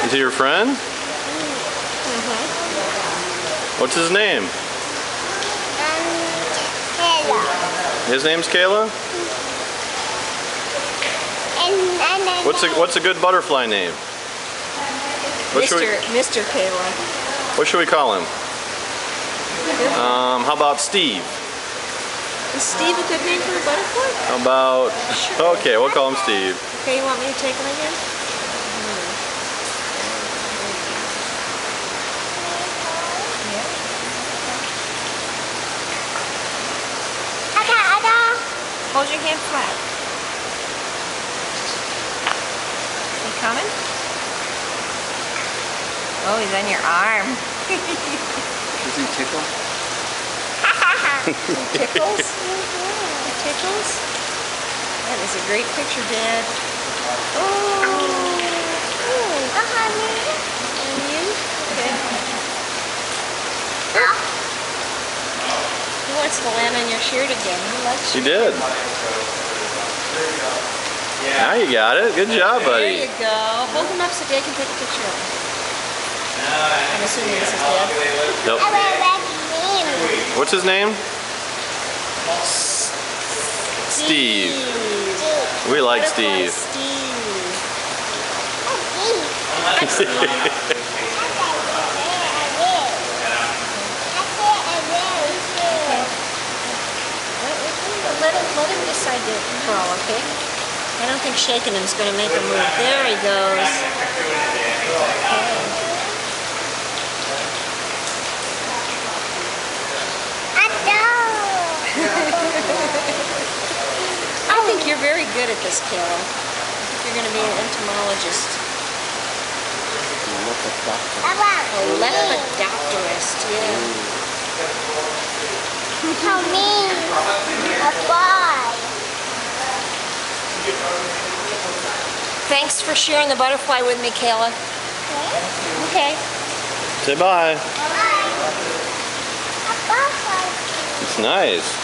Is he your friend? Mm-hmm. What's his name? Kayla. His name's Kayla? What's a good butterfly name? Mr. Kayla. What should we call him? How about Steve? Is Steve a good name for a butterfly? How about... Sure. Okay, we'll call him Steve. Okay, you want me to take him again? Hold your hand flat. He coming? Oh, he's on your arm. Does he tickle? He tickles? He tickles? That is a great picture, Dad. Oh. And you? Okay. He wants to land on your shirt again. He likes you. He did. Now you got it. Good job, buddy. There you go. Hold him up so Dad can take a picture of him. I'm assuming this is Dad. Nope. What's his name? Steve. We like Steve. Let him decide to crawl, okay? I don't think shaking him is going to make him move. There he goes. I think you're very good at this, Kayla. I think you're going to be an entomologist. A lepidopterist, yeah. How mean a fly. Thanks for sharing the butterfly with me, Kayla. Okay. Say bye. Bye. A butterfly. It's nice.